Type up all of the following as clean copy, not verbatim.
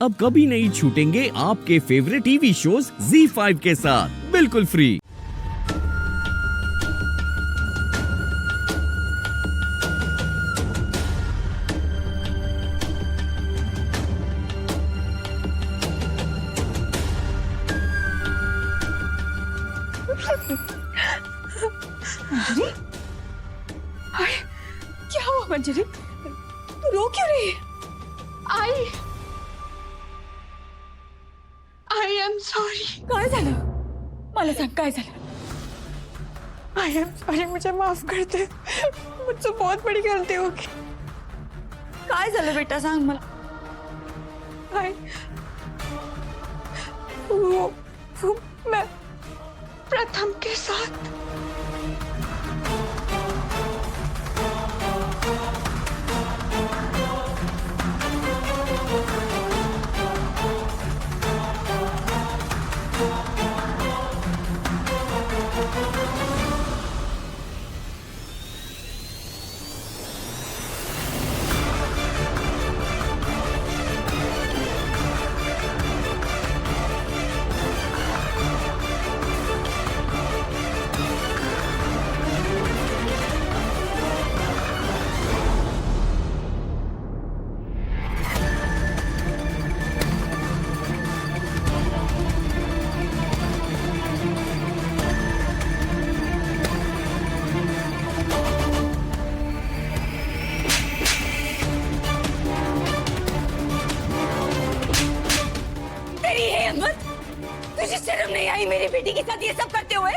अब कभी नहीं छूटेंगे आपके फेवरेट टीवी शोज ZEE5 के साथ बिल्कुल फ्री। मंजरी, हाय, क्या हुआ मंजरी? तू रो क्यों रही है? I am sorry. काय झालं? मला सांग काय झालं? I am sorry. मुझे माफ कर दे। मुझसे बहुत बड़ी गलती होगी। काय झालं बेटा सांग मला? वो मैं प्रथम के साथ तुझे शर्म नहीं आई मेरी बेटी के साथ ये सब करते हुए?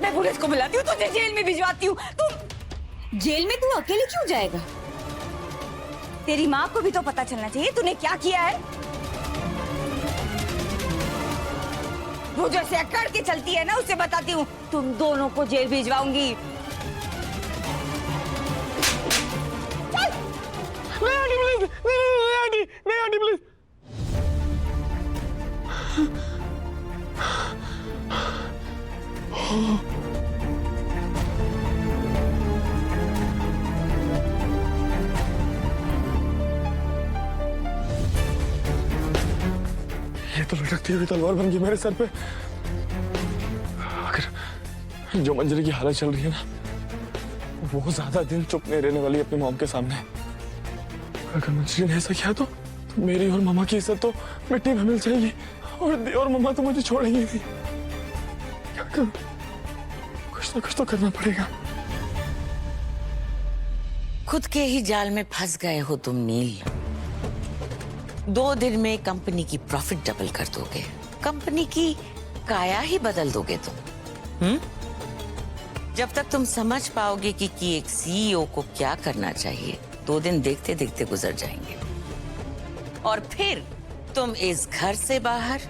मैं पुलिस को बुलाती हूँ, तुझे जेल में भिजवाती हूँ। तुम जेल में तू अकेले क्यों जाएगा? तेरी माँ को भी तो पता चलना चाहिए तूने क्या किया है। वो जो ऐसे अकड़ के चलती है ना, उससे बताती हूँ तुम दोनों को जेल भिजवाऊंगी। नहीं आंटी प्लीज। ये तो लटकती हुई तलवार बन गई मेरे सर पे। अगर जो मंजरी की हालत चल रही है ना, वो ज्यादा दिन चुप नहीं रहने वाली अपनी मॉम के सामने। अगर मंजरी ने ऐसा किया तो मेरी और मामा की इज्जत तो मिट्टी में मिल जाएगी और मामा तो मुझे छोड़ेंगे नहीं। क्या करूं? कुछ ना कुछ तो करना पड़ेगा। खुद के ही जाल में फंस गए हो तुम नील। 2 दिन में कंपनी की प्रॉफिट डबल कर दोगे, कंपनी की काया ही बदल दोगे तुम। जब तक तुम समझ पाओगे कि एक सीईओ को क्या करना चाहिए, 2 दिन देखते देखते गुजर जाएंगे और फिर तुम इस घर से बाहर,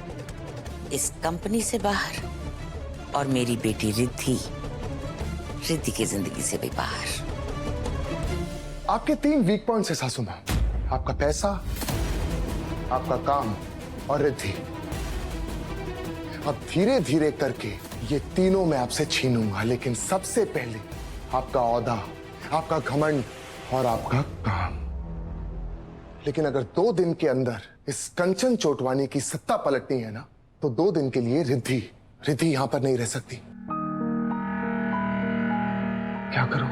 इस कंपनी से बाहर और मेरी बेटी रिद्धि की जिंदगी से भी बाहर। आपके 3 वीक पॉइंट्स है सासू मां। आपका पैसा, आपका काम और रिद्धि। अब धीरे धीरे करके ये तीनों मैं आपसे छीनूंगा, लेकिन सबसे पहले आपका औहदा, आपका घमंड और आपका काम। लेकिन अगर 2 दिन के अंदर इस कंचन चोटवानी की सत्ता पलटनी है ना, तो 2 दिन के लिए रिद्धि यहां पर नहीं रह सकती। क्या करूं?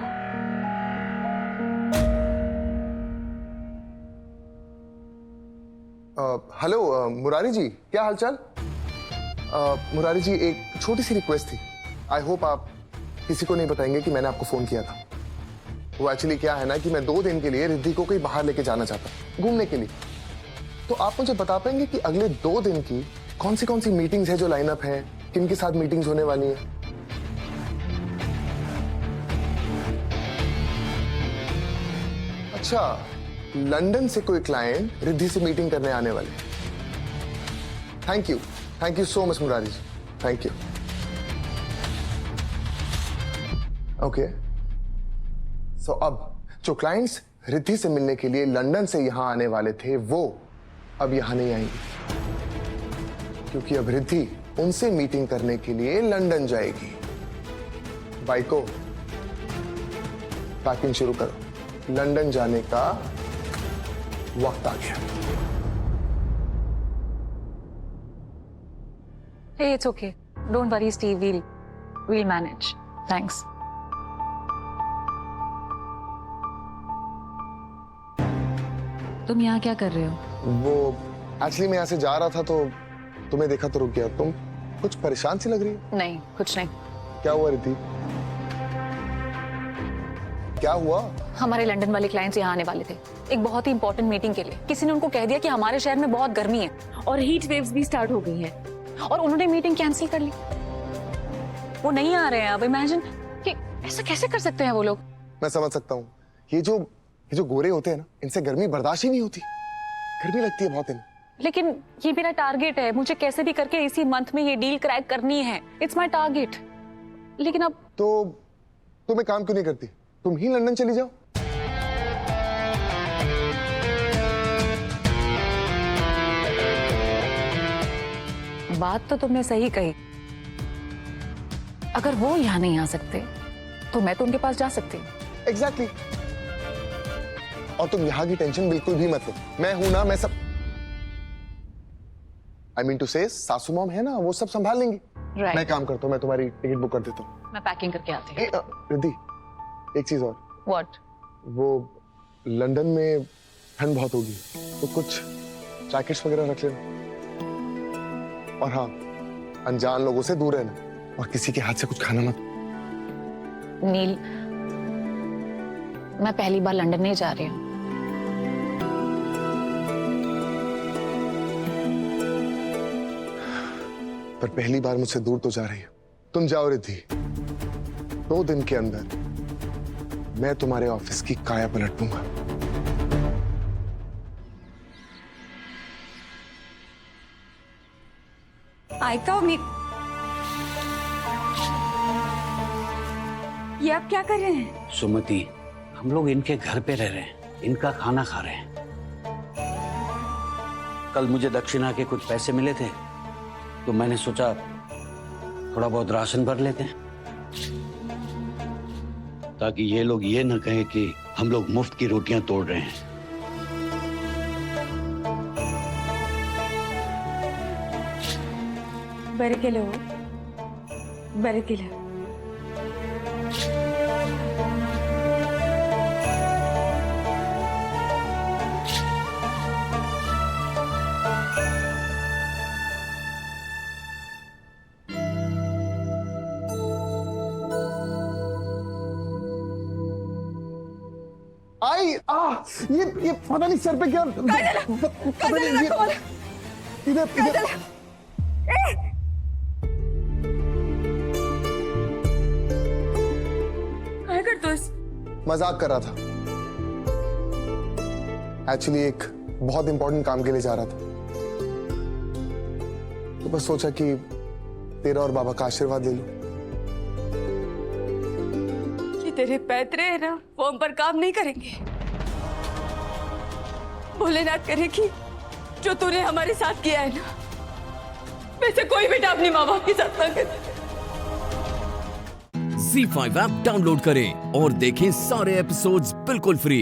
हेलो मुरारी जी, क्या हालचाल? मुरारी जी, एक छोटी सी रिक्वेस्ट थी। आई होप आप किसी को नहीं बताएंगे कि मैंने आपको फोन किया था। वो एक्चुअली क्या है ना कि मैं 2 दिन के लिए रिद्धि को कहीं बाहर लेके जाना चाहता हूँ, घूमने के लिए। तो आप मुझे बता पाएंगे कि अगले 2 दिन की कौन सी मीटिंग्स है जो लाइनअप है, किन के साथ मीटिंग्स होने वाली है? अच्छा, लंदन से कोई क्लाइंट रिद्धि से मीटिंग करने आने वाले। Thank you so much Murari ji, thank you. Okay, so अब जो क्लाइंट्स रिद्धि से मिलने के लिए लंदन से यहां आने वाले थे, वो अब यहां नहीं आएंगे, क्योंकि अब रिद्धि उनसे मीटिंग करने के लिए लंदन जाएगी। बाइको, पैकिंग शुरू करो। लंदन जाने का वक्त आ गया। Hey, it's okay. Don't worry, Steve. We'll manage. Thanks. तुम यहाँ क्या कर रहे हो? वो एक्चुअली मैं यहाँ से जा रहा था तो तुम्हें देखा तो रुक गया। तुम कुछ परेशान सी लग रही है। नहीं, कुछ नहीं। क्या हुआ रिद्धि? क्या हुआ? हमारे लंदन वाले क्लाइंट्स यहाँ आने वाले थे एक बहुत ही इंपॉर्टेंट मीटिंग के लिए। किसी ने उनको कह दिया कि हमारे शहर में बहुत गर्मी है और हीट वेव्स भी स्टार्ट हो गई है और उन्होंने मीटिंग कैंसिल कर ली। वो नहीं आ रहे हैं। अब इमेजिन कि ऐसा कैसे कर सकते हैं वो लोग। मैं समझ सकता हूँ। ये जो गोरे होते हैं ना, इनसे गर्मी बर्दाश्त ही नहीं होती। गर्मी लगती है बहुत इन्हें। लेकिन ये मेरा टारगेट है, मुझे कैसे भी करके इसी मंथ में ये डील क्रैक करनी है। It's my target. लेकिन अब तो तुम एक काम क्यों नहीं करती? तुम ही लंदन चली जाओ। बात तो तुमने सही कही। अगर वो यहाँ नहीं आ सकते तो मैं तो उनके पास जा सकती हूँ। एग्जैक्टली। और तुम यहाँ की टेंशन बिल्कुल भी मत लो। मैं हूं ना, मैं सब आई मीन टू से सासू मॉम है ना, वो सब संभाल लेंगी। Right. मैं काम करता हूँ, मैं तुम्हारी टिकट बुक कर देता हूँ। मैं पैकिंग करके आती हूँ। रिद्धि, एक चीज और। What? वो लंदन में ठंड बहुत होगी तो कुछ जैकेट्स वगैरह रख लेना। और हाँ, अनजान लोगों से दूर रहना और किसी के हाथ से कुछ खाना मत। नील, मैं पहली बार लंदन नहीं जा रही हूँ। पर पहली बार मुझसे दूर तो जा रही हो। तुम जाओ रिद्धि। 2 दिन के अंदर मैं तुम्हारे ऑफिस की काया पलट दूंगा। आयका उम्मीद, ये आप क्या कर रहे हैं? सुमति, हम लोग इनके घर पे रह रहे हैं, इनका खाना खा रहे हैं। कल मुझे दक्षिणा के कुछ पैसे मिले थे तो मैंने सोचा थोड़ा बहुत राशन भर लेते हैं ताकि ये लोग ये न कहें कि हम लोग मुफ्त की रोटियां तोड़ रहे हैं। बरकिलो, बरकिलो। ये पता नहीं सर पे क्या पता नहीं इधर क्या कर तू? मजाक कर रहा था। एक्चुअली एक बहुत इंपॉर्टेंट काम के लिए जा रहा था तो बस सोचा कि तेरा और बाबा का आशीर्वाद ले लो। ये तेरे पैतरे है ना, फॉर्म पर काम नहीं करेंगे। भोलेनाथ करे कि जो तूने हमारे साथ किया है ना, वैसे कोई बेटा अपनी माँ बाप के साथ ना करे। Z5 ऐप डाउनलोड करें और देखें सारे एपिसोड्स बिल्कुल फ्री।